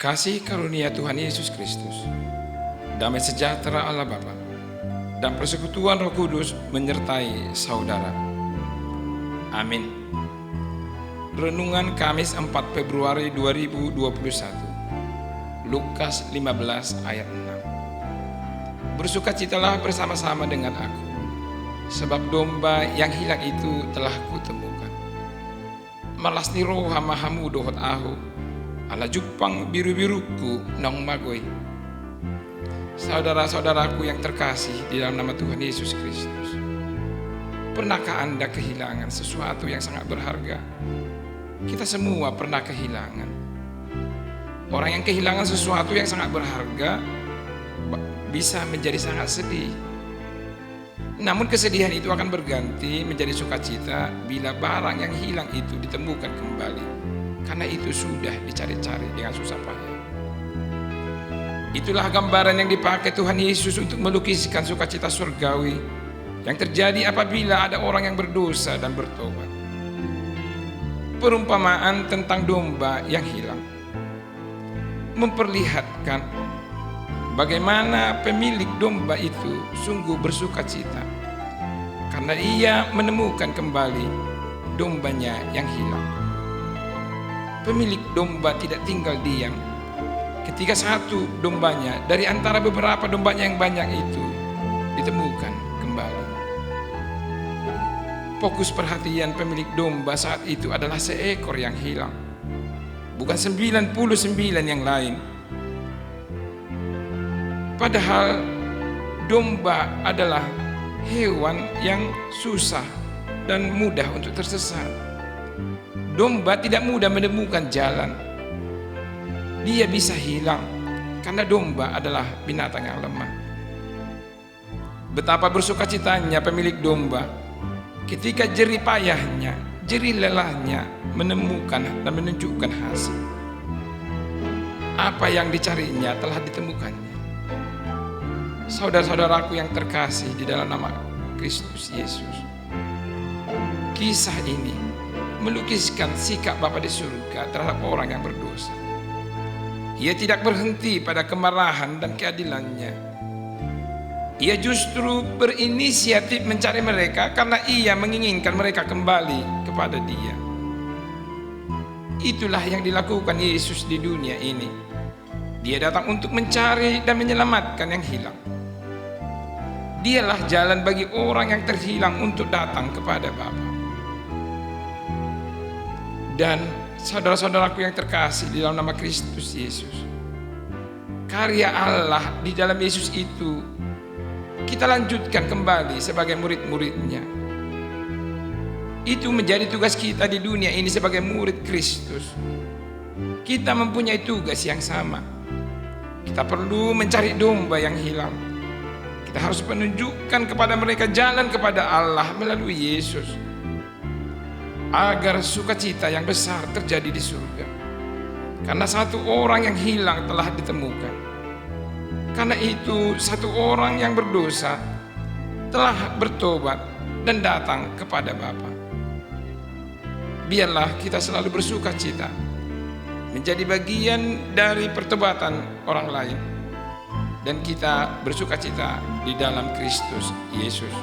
Kasih karunia Tuhan Yesus Kristus, damai sejahtera Allah Bapa, dan persekutuan Roh Kudus menyertai saudara. Amin. Renungan Kamis 4 Februari 2021, Lukas 15 ayat 6. Bersukacitalah bersama-sama dengan aku, sebab domba yang hilang itu telah kutemukan. Malas ni roh hamahamu dohot ahu, ala jupang biru-biruku nong magoi. Saudara-saudaraku yang terkasih di dalam nama Tuhan Yesus Kristus, pernahkah Anda kehilangan sesuatu yang sangat berharga? Kita semua pernah kehilangan. Orang yang kehilangan sesuatu yang sangat berharga bisa menjadi sangat sedih. Namun kesedihan itu akan berganti menjadi sukacita bila barang yang hilang itu ditemukan kembali, karena itu sudah dicari-cari dengan susah payah. Itulah gambaran yang dipakai Tuhan Yesus untuk melukiskan sukacita surgawi yang terjadi apabila ada orang yang berdosa dan bertobat. Perumpamaan tentang domba yang hilang memperlihatkan bagaimana pemilik domba itu sungguh bersukacita karena ia menemukan kembali dombanya yang hilang. Pemilik domba tidak tinggal diam ketika satu dombanya dari antara beberapa dombanya yang banyak itu ditemukan kembali. Fokus perhatian pemilik domba saat itu adalah seekor yang hilang, bukan 99 yang lain. Padahal domba adalah hewan yang susah dan mudah untuk tersesat. Domba tidak mudah menemukan jalan. Dia bisa hilang karena domba adalah binatang yang lemah. Betapa bersukacitanya pemilik domba ketika jerih payahnya, jerih lelahnya menemukan dan menunjukkan hasil. Apa yang dicarinya telah ditemukannya. Saudara-saudaraku yang terkasih di dalam nama Kristus Yesus, kisah ini melukiskan sikap Bapa di surga terhadap orang yang berdosa. Ia tidak berhenti pada kemarahan dan keadilannya. Ia justru berinisiatif mencari mereka karena ia menginginkan mereka kembali kepada Dia. Itulah yang dilakukan Yesus di dunia ini. Dia datang untuk mencari dan menyelamatkan yang hilang. Dialah jalan bagi orang yang terhilang untuk datang kepada Bapa. Dan saudara-saudaraku yang terkasih di dalam nama Kristus Yesus, karya Allah di dalam Yesus itu kita lanjutkan kembali sebagai murid-muridnya. Itu menjadi tugas kita di dunia ini sebagai murid Kristus. Kita mempunyai tugas yang sama. Kita perlu mencari domba yang hilang. Kita harus menunjukkan kepada mereka jalan kepada Allah melalui Yesus, agar sukacita yang besar terjadi di surga. Karena satu orang yang hilang telah ditemukan. Karena itu satu orang yang berdosa telah bertobat dan datang kepada Bapa. Biarlah kita selalu bersukacita menjadi bagian dari pertobatan orang lain, dan kita bersukacita di dalam Kristus Yesus.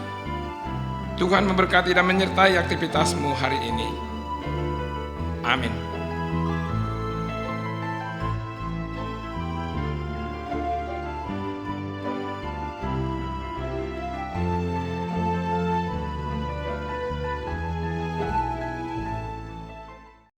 Tuhan memberkati dan menyertai aktivitasmu hari ini. Amin.